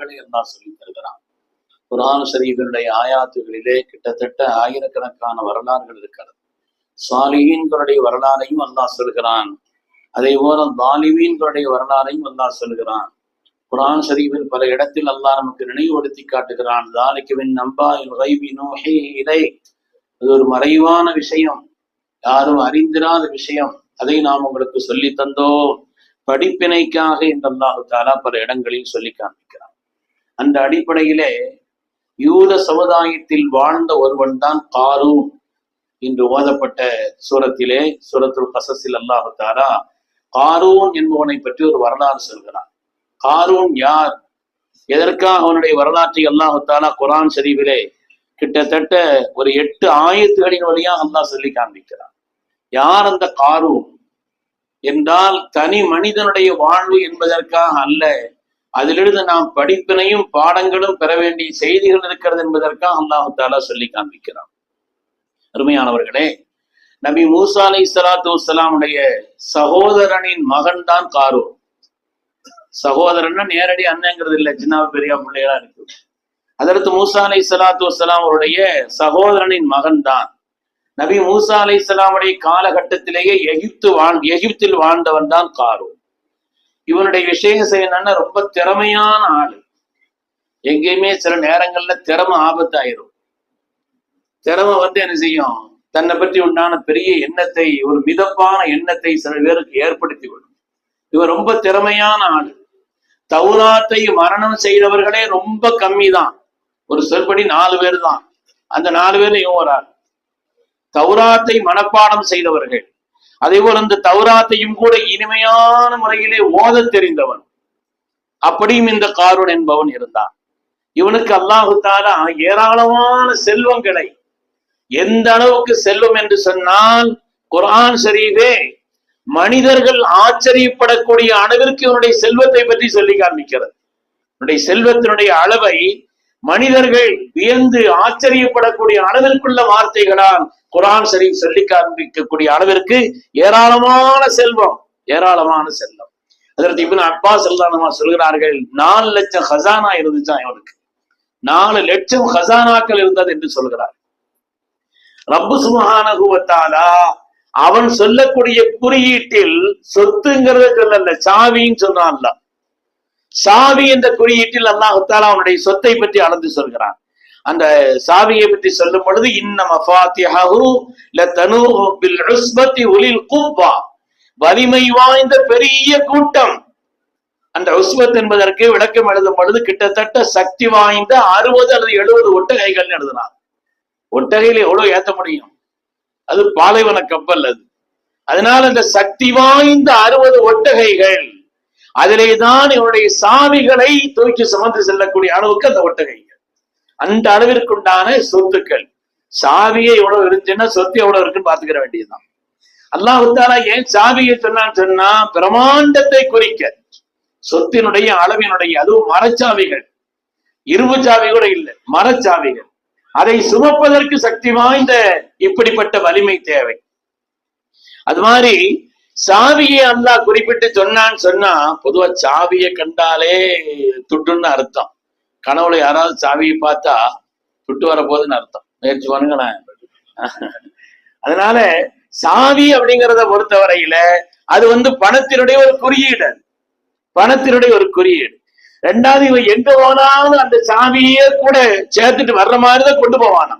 வரலாறுகளை எல்லாம் சொல்லி தருகிறான். குர்ஆன் ஷரீஃபினுடைய ஆயாத்துகளிலே கிட்டத்தட்ட ஆயிரக்கணக்கான வரலாறுகள் இருக்கிறது. சாலிஹீன்களுடைய வரலாறையும் அல்லாஹ் சொல்கிறான். அதே போல தாலிமீன்களுடைய வரலாறையும் அல்லாஹ் சொல்கிறான். குர்ஆன் ஷரீஃபில் பல இடத்தில் அல்லாஹ் நமக்கு நினைவுபடுத்தி காட்டுகிறான். ذَلِكَ مِنْ أَنْبَاءِ الْغَيْبِ نُوحِيهِ إِلَيْكَ. அது ஒரு மறைவான விஷயம், யாரும் அறிந்திராத விஷயம், அதை நாம் உங்களுக்கு சொல்லி தந்தோம் படிப்பினைக்காக என்று அல்லாஹ் தஆலா பல இடங்களில் சொல்லி காண்பிக்கிறான். அந்த அடிப்படையிலே யூத சமுதாயத்தில் வாழ்ந்த ஒருவன் தான் காரூன். இன்று ஓதப்பட்ட சூரத்திலே, சூரத்துல் கஸஸில் அல்லாஹ் தஆலா காரூன் என்பவனை பற்றி ஒரு வரலாறு சொல்கிறான். காரூன் யார், எதற்காக அவனுடைய வரலாற்றை அல்லாஹ் தஆலா குர்ஆன் ஷரீஃபிலே கிட்டத்தட்ட ஒரு 8 ஆயத்துகளின் வழியாக அல்லாஹ் சொல்லி காண்பிக்கிறான். யார் அந்த காரூன் என்றால், தனி மனிதனுடைய வாழ்வு என்பதற்காக அல்ல, அதிலிருந்து நாம் படிப்பினையும் பாடங்களும் பெற வேண்டிய செய்திகள் இருக்கிறது என்பதற்காக அல்லாஹ் தஆலா சொல்லி காண்பிக்கிறான். அருமையானவர்களே, நபி மூசா அலைஹிஸ்ஸலாத்து வஸ்ஸலாமுடைய சகோதரனின் மகன் தான் காரூன். சகோதரன்னா நேரடி அண்ணங்கிறது இல்லை, சின்ன பெரிய பிள்ளைகளா இருக்கு. அதற்கு மூசா அலைஹிஸ்ஸலாத்து வஸ்ஸலாம் அவருடைய சகோதரனின் மகன் தான். நபி மூசா அலைஹிஸ்ஸலாமுடைய காலகட்டத்திலேயே எகிப்தில் வாழ்ந்தவன் தான் காரூன். இவனுடைய விஷயம் என்னன்னா, ரொம்ப திறமையான ஆளு. எங்கேயுமே சில நேரங்கள்ல திறமை ஆபத்தாயிரும். திறமை என்ன செய்யும், தன்னை பற்றி உண்டான பெரிய எண்ணத்தை, ஒரு மிதப்பான எண்ணத்தை சில பேருக்கு ஏற்படுத்தி விடும். இவர் ரொம்ப திறமையான ஆளு. தௌராத்தை மரணம் செய்தவர்களே ரொம்ப கம்மி தான், ஒரு சொல்படி 4 பேர் தான். அந்த 4 பேர்ல இவன் ஒரு ஆள். தௌராத்தை மனப்பாடம் செய்தவர்கள், அதே போல இந்த தௌராத்தையும் கூட இனிமையான முறையிலே ஓத தெரிந்தவன். அப்படியும் இந்த காரூன் என்பவன் இருந்தான். இவனுக்கு அல்லாஹ் தஆலா ஏராளமான செல்வங்களை, எந்த அளவுக்கு செல்வம் என்று சொன்னால், குர்ஆன் ஷரீஃபே மனிதர்கள் ஆச்சரியப்படக்கூடிய அளவிற்கு இவனுடைய செல்வத்தை பற்றி சொல்லி காண்பிக்கிறது. இவனுடைய செல்வத்தினுடைய அளவை மனிதர்கள் வியந்து ஆச்சரியப்படக்கூடிய அளவிற்குள்ள வார்த்தைகளால் குர்ஆன் ஷரீஃப் சொல்லி காண்பிக்கக்கூடிய அளவிற்கு ஏராளமான செல்வம், ஏராளமான செல்வம். அதற்கு இப்னு அப்பாஸ் ரலியல்லாஹு அன்ஹு சொல்கிறார்கள், 4 லட்சம் ஹஸானா இருந்துச்சான் இவனுக்கு. 4 லட்சம் ஹஸானாக்கள் இருந்தது என்று சொல்கிறார். ரப்பு சுப்ஹானஹு வ தஆலா அவன் சொல்லக்கூடிய குறியீட்டில் சொத்துங்கிறத சொல்லல, சாவின்னு சொன்னான்ல. சாவி என்ற குறியீட்டில் அல்லாஹ் தஆலா அவனுடைய சொத்தை பற்றி அளந்து சொல்கிறான். அந்த சாவியை பற்றி சொல்லும் பொழுது, இன்ன மஃபாத்திஹஹு லதனூஹு பில் உஸ்பத்தி உலில் குவ்வா, வலிமை வாய்ந்த பெரிய கூட்டம். அந்த உஸ்பத் என்பதற்கு விளக்கம் எழுதும் பொழுது கிட்டத்தட்ட சக்தி வாய்ந்த 60 அல்லது 70 ஒட்டகைகள் எழுதினார். ஒட்டகையில எவ்வளவு ஏத்த முடியும், அது பாலைவன கப்பல் அது. அதனால அந்த சக்தி வாய்ந்த 60 ஒட்டகைகள், அதிலேதான் இவருடைய சாவிகளை தூக்கி சுமந்து செல்லக்கூடிய அளவுக்கு அந்த ஒட்டகைகள், அந்த அளவிற்குண்டான சொத்துக்கள். சாவியே எவ்வளவு இருந்துச்சுன்னா சொத்து எவ்வளவு இருக்குன்னு பாத்துக்கிற வேண்டியதுதான். அல்லாஹ் தஆலா ஏன் சாவியை சொன்னா, பிரமாண்டத்தை குறிக்க, சொத்தினுடைய அளவினுடைய, அதுவும் மரச்சாவிகள், இரும்பு சாவி கூட இல்லை, மரச்சாவிகள். அதை சுமப்பதற்கு சக்தி வாய்ந்த இப்படிப்பட்ட வலிமை தேவை. அது மாதிரி சாவியை அல்லாஹ் குறிப்பிட்டு சொன்னா, பொதுவா சாவியை கண்டாலே துட்டுன்னு அர்த்தம். கனவுல யாராவது சாவியை பார்த்தா துட்டு வரப்போகுதுன்னு அர்த்தம். முயற்சி பண்ணுங்களேன். அதனால சாவி அப்படிங்கிறத பொறுத்தவரையில அது பணத்தினுடைய ஒரு குறியீடு, பணத்தினுடைய ஒரு குறியீடு. 2வது, இவன் எங்க போனாலும் அந்த சாவியே கூட சேர்த்துட்டு வர்ற மாதிரிதான் கொண்டு போவானா,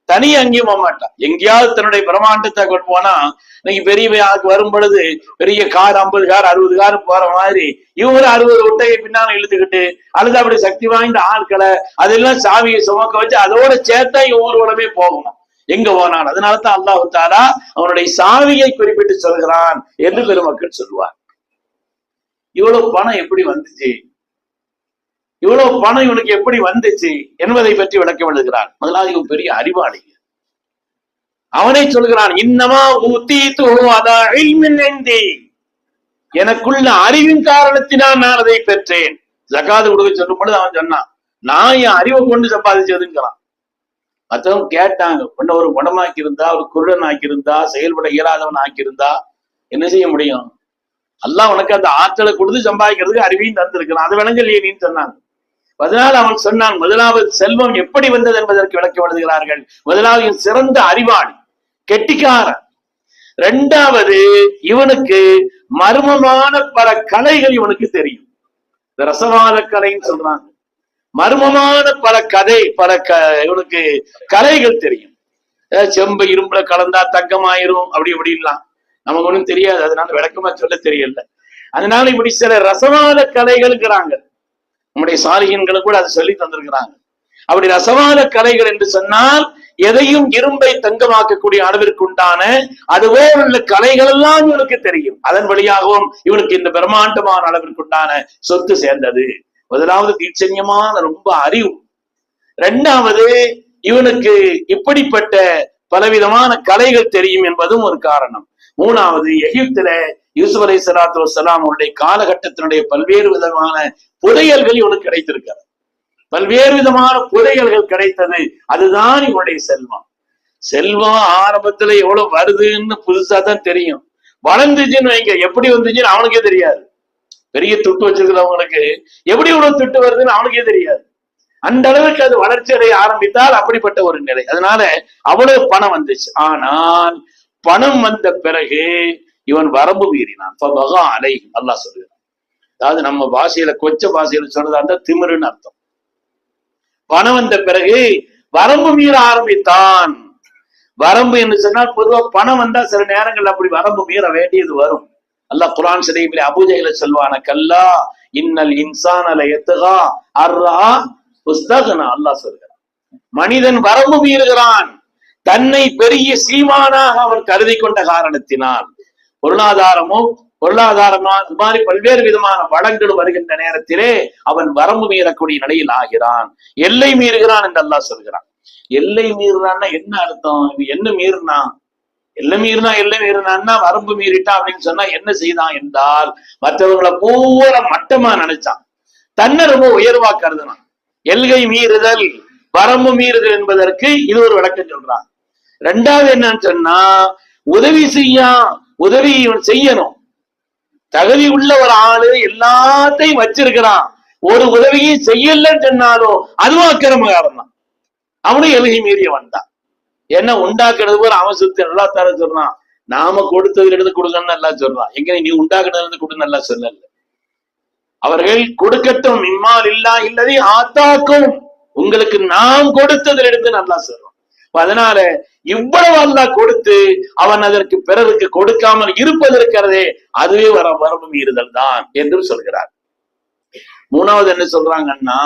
தனியா அங்கேயும் போக மாட்டான். எங்கேயாவது தன்னுடைய பிரம்மாண்டத்தை கொண்டு போனா, இன்னைக்கு பெரிய வரும் பொழுது பெரிய கார் 50 கார் 60 கார் போற மாதிரி இவங்க 60 ஒட்டகை பின்னால இழுத்துக்கிட்டு, அல்லது அப்படி சக்தி வாய்ந்த ஆட்களை அதெல்லாம் சாவியை சுமக்க வச்சு அதோட சேர்த்தா ஊர்வலமே போகணும் எங்க போனான். அதனாலதான் அல்லாஹ் தஆலா அவனுடைய சாவியை குறிப்பிட்டு சொல்கிறான் என்று பெருமக்கள் சொல்லுவார். இவ்வளவு பணம் எப்படி வந்துச்சு, இவ்வளவு பணம் இவனுக்கு எப்படி வந்துச்சு என்பதை பற்றி விளக்கம் எழுதுகிறான். முதலாவது இவன் பெரிய அறிவாளி. அவனை சொல்கிறான், இன்னமா ஊதீதுஹு அலா இல்மின் இன்தி, எனக்குள்ள அறிவின் காரணத்தினால் நான் அதை பெற்றேன். ஜகாத் கொடுக்க சொல்லும் பொழுது அவன் சொன்னான், நான் என் அறிவை கொண்டு சம்பாதிச்சதுங்கிறான். மற்றவங்க கேட்டாங்க, ஒரு குணமாக்கி இருந்தா, ஒரு குருடன் ஆக்கியிருந்தா, செயல்பட இயலாதவன் ஆக்கியிருந்தா என்ன செய்ய முடியும்? அல்லாஹ் உனக்கு அந்த ஆற்றலை கொடுத்து சம்பாதிக்கிறதுக்கு அறிவையும் தந்திருக்கிறான், அது விளங்கலையே நீன்னு சொன்னாங்க. அதனால் அவன் சொன்னான், முதலாவது செல்வம் எப்படி வந்தது என்பதற்கு விளக்கி எழுதுகிறார்கள். முதலாவது சிறந்த அறிவாளி, கெட்டிக்காரன். இரண்டாவது இவனுக்கு மர்மமான பல கலைகள் இவனுக்கு தெரியும். ரசவாத கலைன்னு சொல்றாங்க. மர்மமான பல இவனுக்கு கலைகள் தெரியும். செம்பு இரும்புல கலந்தா தங்கமாயிரும் அப்படி இப்படின்லாம் நமக்கு ஒண்ணும் தெரியாது, அதனால விளக்கமா சொல்ல தெரியல. அதனால இப்படி சில ரசவாத கலைகள்ங்கிறாங்க. நம்முடைய சாலிகன்களுக்கு கூட அதை சொல்லி தந்திருக்கிறாங்க. அப்படி ரசவாத கலைகள் என்று சொன்னால் எதையும் இரும்பை தங்கமாக்கக்கூடிய அளவிற்கு உண்டான அதுபோல் உள்ள கலைகள் எல்லாம் இவனுக்கு தெரியும். அதன் வழியாகவும் இவனுக்கு இந்த பிரம்மாண்டமான அளவிற்கு உண்டான சொத்து சேர்ந்தது. முதலாவது தீட்சண்யமான ரொம்ப அறிவு. இரண்டாவது இவனுக்கு இப்படிப்பட்ட பலவிதமான கலைகள் தெரியும் என்பதும் ஒரு காரணம். மூணாவது, எகிப்துல யூசுப் அலைஹிஸ்ஸலாத்து வஸ்ஸலாம் அவருடைய காலகட்டத்தினுடைய பல்வேறு விதமான புதையல்கள் இவனுக்கு கிடைத்திருக்கிறது. பல்வேறு விதமான புதையல்கள் கிடைத்தது. அதுதான் இவனுடைய செல்வம். செல்வம் ஆரம்பத்துல எவ்வளவு வருதுன்னு புதுசா தான் தெரியும். வளர்ந்துச்சுன்னு வைங்க, எப்படி வந்துச்சுன்னு அவனுக்கே தெரியாது. பெரிய துட்டு வச்சிருக்கிறவங்களுக்கு எப்படி இவ்வளவு துட்டு வருதுன்னு அவனுக்கே தெரியாது. அந்த அளவுக்கு அது வளர்ச்சி அடைய ஆரம்பித்தால் அப்படிப்பட்ட ஒரு நிலை. அதனால அவ்வளவு பணம் வந்துச்சு. ஆனால் பணம் வந்த பிறகு இவன் வரம்பு மீறினான். அல்லாஹ் சொல்லுகிறான். அதாவது நம்ம பாஷையில கொச்ச பாஷையில சொல்றதா இருந்தா திமிருன்னு அர்த்தம். பணம் வந்த பிறகு வரம்பு மீற ஆரம்பித்தான். வரம்பு என்று சொன்னால் பொதுவா பணம் வந்தா சில நேரங்கள் அப்படி வரம்பு மீற வேண்டியது வரும். அல்லாஹ் குர்ஆன் ஷரீஃபிலே அபூஜஹல சொல்வான, கல்லா இன்னல் இன்சான லயத்கா அர்ரா உஸ்தக்னா. அல்லாஹ் சொல்கிறான், மனிதன் வரம்பு மீறுகிறான் தன்னை பெரிய சீமானாக அவன் கருதி கொண்ட காரணத்தினால். பொருளாதாரமா இது மாதிரி பல்வேறு விதமான வளங்கள் வருகின்ற நேரத்திலே அவன் வரம்பு மீறக்கூடிய நிலையில் ஆகிறான், எல்லை மீறுகிறான் என்று அல்லாஹ் சொல்கிறான். எல்லை மீறுறான்னா என்ன அர்த்தம்? இது என்ன மீறினா? எல்லை மீறினான்னா வரம்பு மீறிட்டான் அப்படின்னு சொன்னா என்ன செய்தான் என்றால், மற்றவர்களை பூரா மட்டமா நினைச்சான், தன்னை ரொம்ப உயர்வா கருதுனான். எல்கை மீறுதல், வரம்பு மீறுதல் என்பதற்கு இது ஒரு விளக்கம் சொல்றான். ரெண்டாவது என்னன்னு சொன்னா, உதவி செய்யணும். தகுதி உள்ள ஒரு ஆளு எல்லாத்தையும் வச்சிருக்கிறான், ஒரு உதவியை செய்யலன்னு சொன்னாலும் அதுவும் அக்கிரமகாரம் தான். அவனும் எல்கை மீறியவன் தான். என்ன உண்டாக்குறது போல அவன் சுத்தி நல்லா தர சொல்றான். நாம கொடுத்ததுல இருந்து கொடுக்கணும்னு நல்லா சொல்றான். எங்க நீ உண்டாக்குறதுல இருந்து கொடுன்னு நல்லா சொல்லல. அவர்கள் கொடுக்கட்டும், இம்மால் இல்லா இல்லதை ஆத்தாக்கும், உங்களுக்கு நாம் கொடுத்ததுல இருந்து நல்லா சொல்றோம். அதனால இவ்வளவு அல்லாஹ் கொடுத்து அவன் அதற்கு பிறருக்கு கொடுக்காமல் இருப்பது இருக்கிறதே, அதுவே வரம்பு மீறுதல் தான் என்று சொல்கிறார். மூணாவது என்ன சொல்றாங்கன்னா,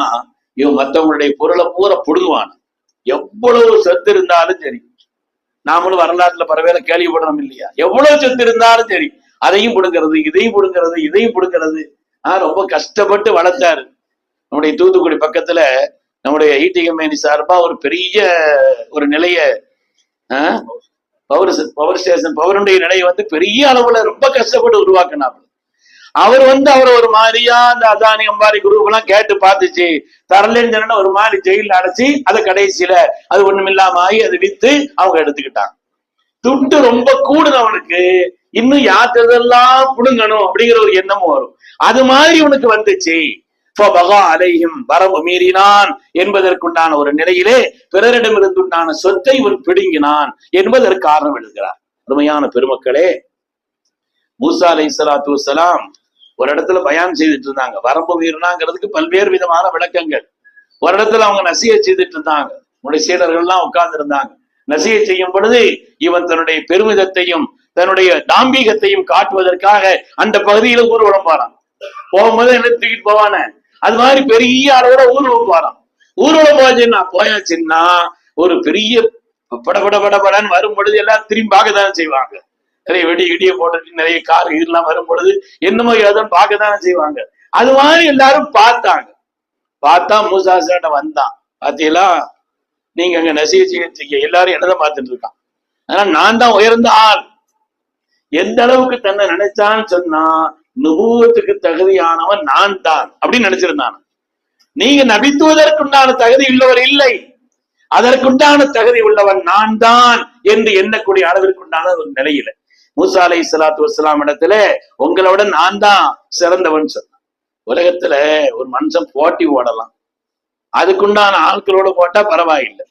இவன் மற்றவங்களுடைய பொருளை பூரா புடுங்குவான். எவ்வளவு சொத்து இருந்தாலும் சரி, நாமளும் வரலாற்றுல பரவேல கேள்விப்படுறோம் இல்லையா? எவ்வளவு சொத்து இருந்தாலும் சரி, அதையும் புடுங்கிறது, இதையும் புடுங்கிறது. ரொம்ப கஷ்டப்பட்டு வளர்த்தாரு. நம்முடைய தூத்துக்குடி பக்கத்துல நம்முடைய ஈட்டி கம்பெனி சார்பா ஒரு பெரிய ஒரு நிலைய பவர் ஸ்டேஷன், பவருடைய நிலையை பெரிய அளவுல ரொம்ப கஷ்டப்பட்டு உருவாக்கினார். அவர் அவரை ஒரு மாதிரியா அந்த அதானி அம்பாரி குரூப் எல்லாம் கேட்டு பார்த்துச்சு, தரலன்னு ஒரு மாதிரி ஜெயில அடைச்சி அதை கடைசியில அது ஒண்ணும் இல்லாம ஆகி அதை வித்து அவங்க எடுத்துக்கிட்டாங்க. துட்டு ரொம்ப கூடுனவனுக்கு இன்னும் யாத்ததெல்லாம் புடுங்கணும் அப்படிங்கிற ஒரு எண்ணமும் வரும். அது மாதிரி உனக்கு வந்துச்சு. அலைஹிம், வரம்பு மீறினான் என்பதற்குண்டான ஒரு நிலையிலே பிறரிடமிருந்துண்டான சொத்தை ஒரு பிடுங்கினான் என்பதற்கு காரணம் எழுதுகிறார். அருமையான பெருமக்களே, மூசா அலைஹிஸ்ஸலாத்து வஸ்ஸலாம் ஒரு இடத்துல பயான் செய்துட்டு இருந்தாங்க. வரம்பு மீறினாங்கிறதுக்கு பல்வேறு விதமான விளக்கங்கள். ஒரு இடத்துல அவங்க நசியை செய்துட்டு இருந்தாங்க. உங்களுடைய சீடர்கள் எல்லாம் உட்கார்ந்து இருந்தாங்க. நசியை செய்யும் பொழுது இவன் தன்னுடைய பெருமிதத்தையும் தன்னுடைய தாம்பீகத்தையும் காட்டுவதற்காக அந்த பகுதியில ஊர்வலம் போறான். போகும்போது என்ன தூக்கிட்டு போவான, அது மாதிரி பெரிய அளவோட ஊர்வலம் போறான். ஊர்வலம் போயாச்சுன்னா ஒரு பெரிய படபடன்னு வரும் பொழுது எல்லாம் திரும்பி பார்க்கத்தானே செய்வாங்க. நிறைய வெடி இடிய போட்டுட்டு நிறைய கார் இதெல்லாம் வரும் பொழுது என்னமோ ஏதோன்னு பார்க்கத்தானே செய்வாங்க. அது மாதிரி எல்லாரும் பார்த்தாங்க. பார்த்தா மூசா சேட்ட வந்தான். பாத்தீங்களா, நீங்க அங்க நசிய எல்லாரும் என்னதான் பார்த்துட்டு இருக்கான். ஆனா நான் தான் உயர்ந்த ஆள். எந்த அளவுக்கு தன்னை நினைச்சான்னு சொன்னா, நுபுவத்துக்கு தகுதியானவன் நான் தான் அப்படின்னு நினைச்சிருந்தான். நீங்க நபித்துவதற்குண்டான தகுதி உள்ளவர் இல்லை, அதற்குண்டான தகுதி உள்ளவன் நான் தான் என்று எண்ணக்கூடிய அளவிற்குண்டான ஒரு நிலையில மூசா அலைஹிஸ்ஸலாத்து வஸ்ஸலாம் இடத்துல உங்களோட நான் தான் சிறந்தவன் சொன்னான். உலகத்துல ஒரு மனுஷன் போட்டி ஓடலாம், அதுக்குண்டான ஆட்களோட போட்டா பரவாயில்லை.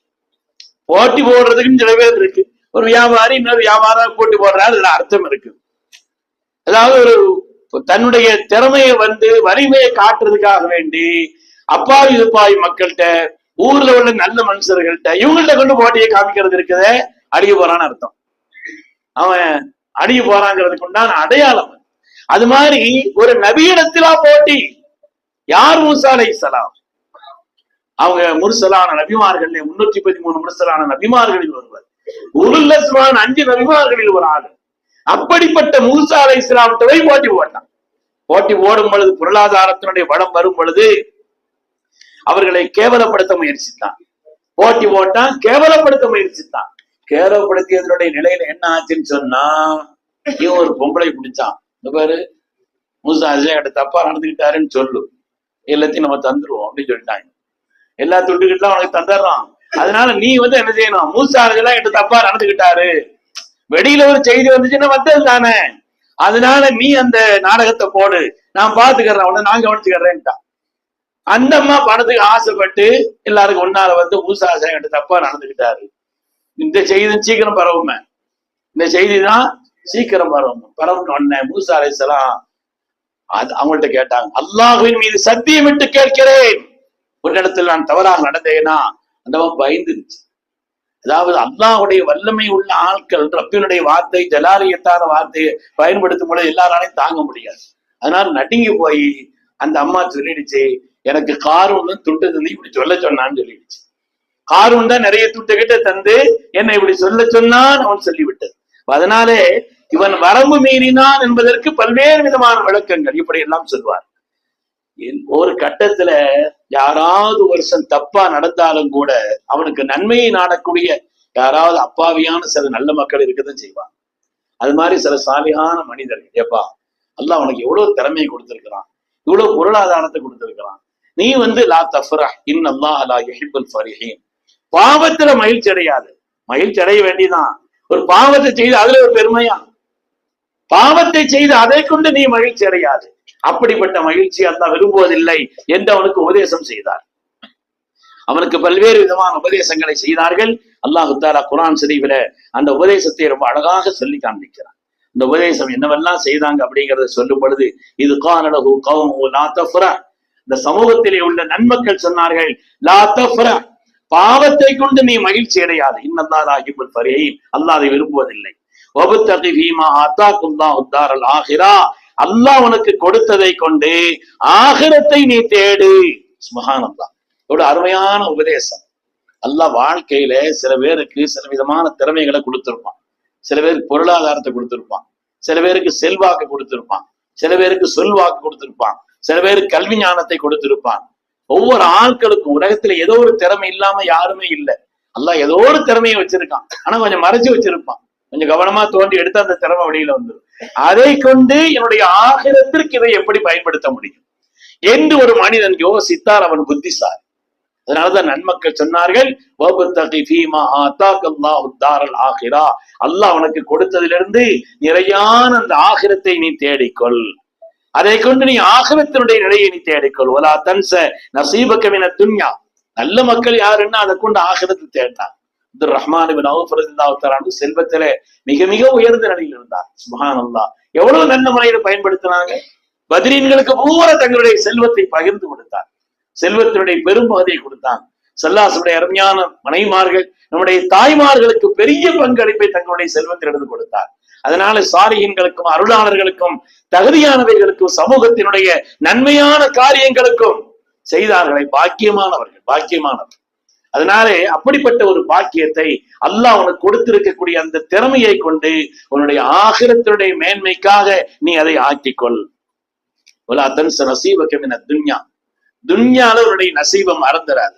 போட்டி போடுறதுக்குன்னு சில பேர் இருக்கு. ஒரு வியாபாரி இன்னொரு வியாபாரம் போட்டி போடுறாரு, அதுல அர்த்தம் இருக்கு. அதாவது ஒரு தன்னுடைய திறமையை வலிமையை காட்டுறதுக்காக வேண்டி அப்பாவி துப்பாவி மக்கள்கிட்ட, ஊர்ல உள்ள நல்ல மனுஷர்கள்ட்ட இவங்கள்ட்ட கொண்டு போட்டியை காமிக்கிறது இருக்குதே, அடிக்க போறான்னு அர்த்தம். அவன் அடிக்க போறாங்கிறதுக்கு உண்டான அடையாளம். அது மாதிரி ஒரு நபியிடத்திலா போட்டி? யார்? மூசா அலைஹிஸ்ஸலாம். அவங்க முர்சலான நபிமார்கள், 313 முர்சலான நபிமார்களில் ஒருவர், உலுல் அஸ்மான் 5 நபிமார்களில் ஒரு ஆள். அப்படிப்பட்ட மூசா அலைஹிஸ்ஸலாம்கிட்ட போட்டி போட்டான். போட்டி போடும் பொழுது, பொருளாதாரத்தினுடைய வளம் வரும் பொழுது அவர்களை கேவலப்படுத்த முயற்சித்தான். போட்டி போட்டான், கேவலப்படுத்த முயற்சித்தான். கேவலப்படுத்தியதனுடைய நிலையில என்ன ஆச்சுன்னு சொன்னா, இவன் ஒரு பொம்பளை பிடிச்சான். இந்த பாரு, மூசா அலைஹிஸ்ஸலாம் தப்பா நடந்துக்கிட்டாருன்னு சொல்லு, எல்லாத்தையும் நம்ம தந்துருவோம் அப்படின்னு சொல்லிட்டாங்க. எல்லா துட்டுக்கிட்டலாம் உனக்கு தந்துடுறான். அதனால நீ என்ன செய்யணும்? மூசா அலைஹிஸ்ஸலாம் தப்பா நடந்துக்கிட்டாரு, வெளியில ஒரு செய்தி வந்துச்சுன்னா வந்தது தானே, அதனால நீ அந்த நாடகத்தை போடு, நான் பாத்துக்கிறேன், உடனே நான் கவனிச்சுக்கிறேன்ட்டான். அந்த அம்மா பணத்துக்கு ஆசைப்பட்டு எல்லாருக்கும் ஒன்னால மூசா அலைஹிஸ்ஸலாம் தப்பா நடந்துக்கிட்டாரு, இந்த செய்தி சீக்கிரம் பரவுமே, இந்த செய்தி தான் சீக்கிரம் பரவும் உடனே மூசா அலைஹிஸ்ஸலாம் அவங்கள்ட்ட கேட்டாங்க, அல்லாஹ்வின் மீது சத்தியமிட்டு கேட்கிறேன், ஒரு இடத்துல நான் தவறாக நடந்தேனா? அந்த பயந்துருச்சு. அதாவது அல்லாஹ்வுடைய வல்லமை உள்ள ஆட்கள் ரப்பினுடைய வார்த்தை, ஜலாலியத்தான வார்த்தையை பயன்படுத்தும் பொழுது எல்லாராலையும் தாங்க முடியாது. அதனால நடுங்கி போய் அந்த அம்மா சொல்லிடுச்சு, எனக்கு காரூன் துட்டு தந்து இப்படி சொல்ல சொன்னான்னு சொல்லிடுச்சு. காரூன் தான் நிறைய துட்டுகிட்ட தந்து என்னை இப்படி சொல்ல சொன்னான் அவன் சொல்லிவிட்டது. அதனாலே இவன் வரம்பு மீறினான் என்பதற்கு பல்வேறு விதமான விளக்கங்கள் இப்படி எல்லாம் சொல்வார். ஒரு கட்டத்துல யாராவது வருஷம் தப்பா நடந்தாலும் கூட அவனுக்கு நன்மையை நாடக்கூடிய யாராவது அப்பாவியான சில நல்ல மக்கள் இருக்கதான் செய்வான். அது மாதிரி சில சாலியான மனிதர்கள், ஏப்பா அல்லாஹ் அவனுக்கு எவ்வளவு திறமையை கொடுத்திருக்கிறான், இவ்வளவு பொருளாதாரத்தை கொடுத்திருக்கிறான், நீ லா தஃப்ரஹ் இன்னல்லாஹ லா யுஹிப்புல் ஃபரிஹீன், பாவத்துல மகிழ்ச்சி அடையாது. மகிழ்ச்சி அடைய வேண்டியதான். ஒரு பாவத்தை செய்து அதுல ஒரு பெருமையா? பாவத்தை செய்து அதை கொண்டு நீ மகிழ்ச்சி அடையாது. அப்படிப்பட்ட மகிழ்ச்சி அல்லாஹ் விரும்புவதில்லை என்று அவனுக்கு உபதேசம் செய்தார். அவனுக்கு பல்வேறு விதமான உபதேசங்களை செய்தார்கள். அல்லாஹ் தஆலா குர்ஆன் ஷரீஃபில அந்த உபதேசத்தை ரொம்ப அழகாக சொல்லி காண்பிக்கிறார். இந்த உபதேசம் என்னவெல்லாம் செய்தாங்க அப்படிங்கறத சொல்லும் பொழுது, இது கானலஹு கௌமுஹு லா தஃப்ரஹ், இந்த சமூகத்திலே உள்ள நன்மக்கள் சொன்னார்கள், லா தஃப்ரஹ், பாவத்தை கொண்டு நீ மகிழ்ச்சி அடையாது, இன்னல்லாஹ லா யுஹிப்புல் ஃபரிஹீன், அல்லாஹ் அதை விரும்புவதில்லை. வபத்தகி ஃபீமா ஆதாகுல்லாஹு தாரல் ஆகிரா, அல்லாஹ் உனக்கு கொடுத்ததை கொண்டு ஆகிரத்தை நீ தேடு. சுப்ஹானல்லாஹ், ஒரு அருமையான உபதேசம். அல்லாஹ் வாழ்க்கையில சில பேருக்கு சில விதமான திறமைகளை கொடுத்திருப்பான். சில பேருக்கு பொருளாதாரத்தை கொடுத்திருப்பான், சில பேருக்கு செல்வாக்கு கொடுத்திருப்பான், சில பேருக்கு சொல்வாக்கு கொடுத்திருப்பான், சில பேருக்கு கல்வி ஞானத்தை கொடுத்திருப்பான். ஒவ்வொரு ஆட்களுக்கும் உலகத்துல ஏதோ ஒரு திறமை இல்லாம யாருமே இல்லை. அல்லாஹ் ஏதோ ஒரு திறமையை வச்சிருக்கான், ஆனா கொஞ்சம் மறைச்சு வச்சிருப்பான். கொஞ்சம் கவனமா தோண்டி எடுத்து அந்த திறமை வெளியில வந்துடும். அதை கொண்டு என்னுடைய ஆகிரத்திற்கு இதை எப்படி பயன்படுத்த முடியும் என்று ஒரு மனிதன் யோசித்தார். அவன் புத்திசாலி. அதனாலதான் நன்மக்கள் சொன்னார்கள், அல்லாஹ் உனக்கு கொடுத்ததிலிருந்து நிறையான அந்த ஆகிரத்தை நீ தேடிக்கொள், அதை கொண்டு நீ ஆகிரத்தினுடைய நிலையை நீ தேடிக்கொள். ஒலா தன்ச நசீபக மின துன்யா, நல்ல மக்கள் யாருன்னா அதை கொண்டு ஆகிரத்தை தேடினார். அப்துர் ரஹ்மான் இப்னு அவ்ஃப் ரலியல்லாஹு தஆலா செல்வத்திலே மிக மிக உயர்ந்த நிலையில் இருந்தார். சுப்ஹானல்லாஹ், எவ்வளவு நல்ல முறையில் பயன்படுத்தினாங்க. பத்ரீன்களுக்கு பூரா தங்களுடைய செல்வத்தை பகிர்ந்து கொடுத்தார், செல்வத்தினுடைய பெரும்பகுதியை கொடுத்தாங்க. ஸல்லல்லாஹு அருமையான மனைவிமார்கள், நம்முடைய தாய்மார்களுக்கு பெரிய பங்களிப்பை தங்களுடைய செல்வத்தில் எடுத்து கொடுத்தார். அதனால சாலிஹீன்களுக்கும் அருளாளர்களுக்கும் தகுதியானவைகளுக்கும் சமூகத்தினுடைய நன்மையான காரியங்களுக்கும் செய்தார்களை பாக்கியமானவர்கள், பாக்கியமானவர்கள். அதனாலே அப்படிப்பட்ட ஒரு பாக்கியத்தை அல்லாஹ் உனக்கு கொடுத்திருக்கக்கூடிய அந்த திறமையை கொண்டு உன்னுடைய ஆகிரத்தினுடைய மேன்மைக்காக நீ அதை ஆக்கிக்கொள். வலா தன்ஸ நஸீபக மின துன்யா, துன்யால உன்னுடைய நசீபம் மறந்துடாது.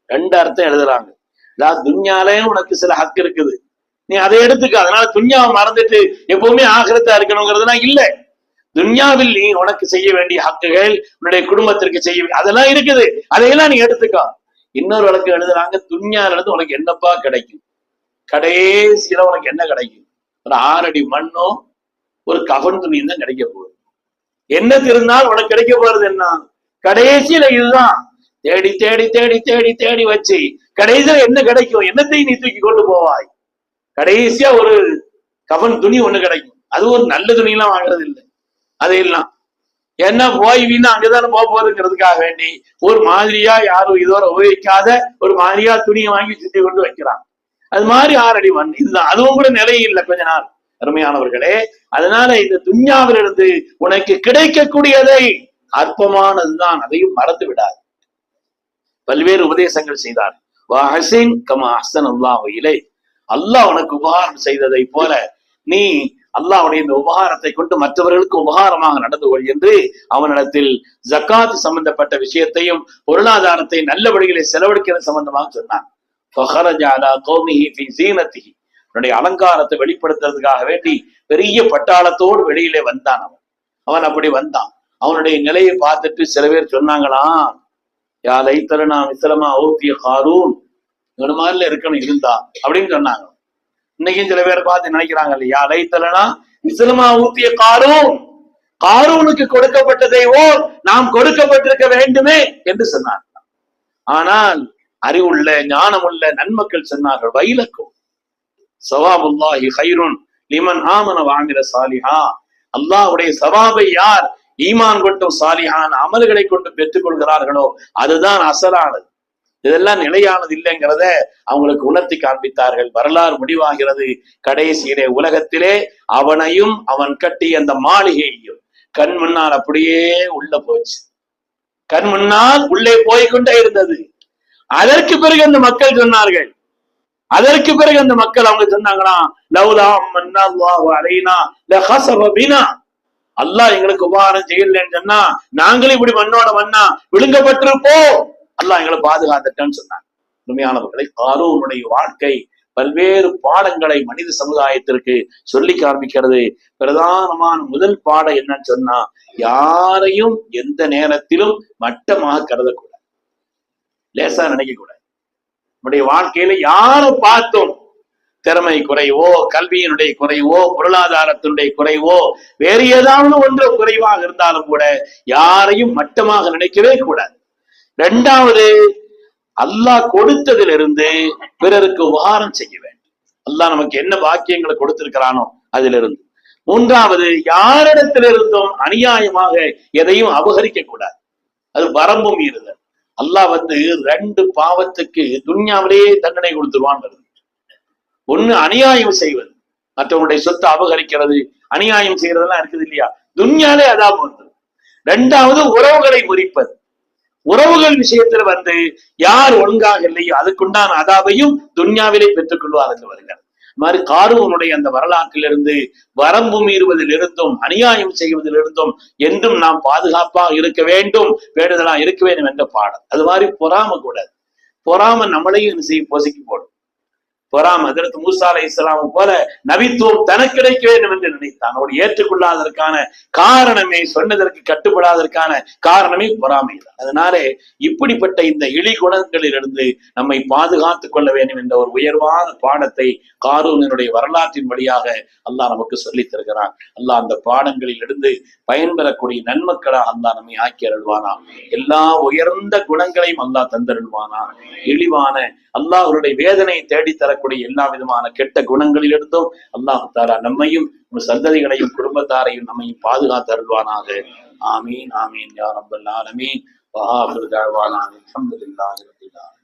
ரெண்டு அர்த்தம் எழுதுறாங்க. துன்யாலே உனக்கு சில ஹக்கு இருக்குது, நீ அதை எடுத்துக்க. அதனால துன்யாவை மறந்துட்டு எப்பவுமே ஆகிரத்தா இருக்கணுங்கிறதுனா இல்லை. துன்யாவில் நீ உனக்கு செய்ய வேண்டிய ஹக்குகள், உன்னுடைய குடும்பத்திற்கு செய்ய அதெல்லாம் இருக்குது, அதையெல்லாம் நீ எடுத்துக்கோ. இன்னொரு வழக்கு எழுதுறாங்க, துன்யால இருந்து உனக்கு என்னப்பா கிடைக்கும், கடைசியில உனக்கு என்ன கிடைக்கும்? ஒரு 6 அடி மண்ணும் ஒரு கஃன் துணியும் தான் கிடைக்க போகுது. என்ன திருந்தால் உனக்கு கிடைக்க போறது என்ன? கடைசியில இதுதான். தேடி தேடி தேடி தேடி தேடி வச்சு கடைசியா என்ன கிடைக்கும்? என்னத்தையும் நீ தூக்கி கொண்டு போவாய். கடைசியா ஒரு கவன் துணி ஒண்ணு கிடைக்கும். அது ஒரு நல்ல துணி எல்லாம் வாங்குறது இல்லை. அதையெல்லாம் என்ன போய் வீணா அங்கதானே போகுதுங்கிறதுக்காக வேண்டி ஒரு மாதிரியா யாரும் இதோட உபயோகிக்காத ஒரு மாதிரியா துணியை வாங்கி சுத்தி கொண்டு வைக்கிறான். அது மாதிரி 6 அடி மண். இதுதான். அதுவும் கூட நிலையில்லை கொஞ்ச நாள். அருமையானவர்களே, அதனால இந்த துன்யாவிலிருந்து உனக்கு கிடைக்கக்கூடியதை அற்பமானதுதான், அதையும் மறந்து விடாது. பல்வேறு உபதேசங்கள் செய்தார். அல்லாஹ் உனக்கு உபகாரம் செய்ததை போல நீ அல்லாஹ்வுடைய இந்த உபகாரத்தை கொண்டு மற்றவர்களுக்கு உபகாரமாக நடந்து கொள் என்று அவனிடத்தில் ஜக்காத் சம்பந்தப்பட்ட விஷயத்தையும் பொருளாதாரத்தை நல்ல வழிகளை செலவழிக்கிறது சம்பந்தமாக சொன்னான். அவனுடைய அலங்காரத்தை வெளிப்படுத்துறதுக்காக வேண்டி பெரிய பட்டாளத்தோடு வெளியிலே வந்தான். அவன் அப்படி வந்தான். அவனுடைய நிலையை பார்த்துட்டு சில பேர் சொன்னாங்களாம், யா லைத்தலனா மிஸ்லமா ஓத்திய காரூன், இவன மாதிரில இருக்கணும் இருந்தா அப்படின்னு சொன்னாங்க. இன்னைக்கும் சில பேரை பார்த்து நினைக்கிறாங்க இல்லையா, லைத்தலனா மிஸ்லமா ஊத்திய காரூன், காரூனுக்கு கொடுக்கப்பட்டதை ஓர் நாம் கொடுக்கப்பட்டிருக்க வேண்டுமே என்று சொன்னார். ஆனால் அறிவுள்ள ஞானமுள்ள நன்மக்கள் சொன்னார்கள், வைலக்கும் சவாபுல்லாஹி ஹைருன் லிமன் ஆமன வஅமில சாலிஹா, அல்லாஹ்வுடைய சவாபை யார் ஈமான் கொண்டும் சாலிஹான் அமல்களை கொண்டு பெற்றுக் கொள்கிறார்களோ அதுதான் அசலானது. இதெல்லாம் நிலையானது இல்லைங்கிறத அவங்களுக்கு உணர்த்தி காண்பித்தார்கள். வரலாறு முடிவாகிறது. கடைசியிலே உலகத்திலே அவனையும் அவன் கட்டிய அந்த மாளிகையையும் கண் முன்னால் அப்படியே உள்ள போச்சு. கண் முன்னால் உள்ளே போய்கொண்டே இருந்தது. அதற்கு பிறகு அந்த மக்கள் சொன்னார்கள், அதற்கு பிறகு அந்த மக்கள் அவங்க சொன்னாங்களா, லவ்லா மன்னல்லாஹு அலைனா லஹஸப பினா, அல்லாஹ் எங்களுக்கு உபகாரம் செய்யலன்னு சொன்னா நாங்களும் இப்படி மண்ணோட மண்ணா விழுங்கப்பட்டிருப்போம், அல்லாஹ் எங்களை பாதுகாத்துட்டேன்னு சொன்னாங்க. உண்மையானவர்களை, காரூனுடைய வாழ்க்கை பல்வேறு பாடங்களை மனித சமுதாயத்திற்கு சொல்லி காண்பிக்கிறது. பிரதானமான முதல் பாடம் என்னன்னு சொன்னா, யாரையும் எந்த நேரத்திலும் மட்டமாக கருதக்கூடாது, லேசா நினைக்க கூடாது. நம்முடைய வாழ்க்கையில யாரை பார்த்தும் திறமை குறைவோ, கல்வியினுடைய குறைவோ, பொருளாதாரத்தினுடைய குறைவோ, வேறு ஏதாவது ஒன்று குறைவாக இருந்தாலும் கூட யாரையும் மட்டமாக நினைக்கவே கூடாது. 2வது, அல்லாஹ் கொடுத்ததிலிருந்து பிறருக்கு உபகாரம் செய்ய வேண்டும். அல்லாஹ் நமக்கு என்ன பாக்கியங்களை கொடுத்திருக்கிறானோ அதிலிருந்து. 3வது, யாரிடத்திலிருந்தும் அநியாயமாக எதையும் அபகரிக்க கூடாது. அது வரம்பு மீறுதல். அல்லாஹ் 2 பாவத்துக்கு துன்யாவிலேயே தண்டனை கொடுத்துருவான். ஒண்ணு அநியாயம் செய்வது, மற்றவங்களுடைய சொத்தை அபகரிக்கிறது, அநியாயம் செய்யறதெல்லாம் இருக்குது இல்லையா, துன்யாலே அதாபு வந்து. 2வது, உறவுகளை முறிப்பது. உறவுகள் விஷயத்துல யார் ஒழுங்காக இல்லையோ அதுக்குண்டான அதாபையும் துன்யாவிலே பெற்றுக் கொள்வார் என்று வருகிறார். மாதிரி காரூனுடைய அந்த வரலாற்றிலிருந்து வரம்பு மீறுவதிலிருந்தும் அநியாயம் செய்வதிலிருந்தும் என்றும் நாம் பாதுகாப்பாக இருக்க வேண்டும், வேண்டுதலா இருக்க வேண்டும் என்ற பாடம். அது மாதிரி பொறாம கூடாது. பொறாம நம்மளையும் பொசுக்கி போடும். பொறாம ஹஜ்ரத் மூசா அலைஹிஸ்ஸலாம் போல நபித்துவம் தனக்கு கிடைக்க வேண்டும் என்று நினைத்தான். அவரை ஏற்றுக்கொள்ளாததற்கான காரணமே, சொன்னதற்கு கட்டுப்படாததற்கான காரணமே பொறாமை தான். அதனாலே இப்படிப்பட்ட இந்த இழி குணங்களிலிருந்து நம்மை பாதுகாத்துக் கொள்ள வேண்டும் என்ற ஒரு உயர்வான பாடத்தை காரூனினுடைய வரலாற்றின் வழியாக அல்லாஹ் நமக்கு சொல்லித் தருகிறான். அல்லாஹ் அந்த பாடங்களில் இருந்து பயன்பெறக்கூடிய நன்மக்களாக அல்லாஹ் நம்மை ஆக்கி அருள்வானா. எல்லா உயர்ந்த குணங்களையும் அல்லாஹ் தந்தருள்வானா. இழிவான அல்லாஹ்வுடைய வேதனையை தேடித்தரக்கூடிய எல்லா விதமான கெட்ட குணங்களிலிருந்தும் அல்லாஹ் தஆலா நம்மையும் சந்ததிகளையும் குடும்பத்தாரையும் நம்மையும் பாதுகாத்து அருள்வானாக. ஆமீன் ஆமீன் யா ரப்பல் ஆலமீன். வஆஹிரு தஅவானா அல்ஹம்துலில்லாஹி ரப்பில் ஆலமீன்.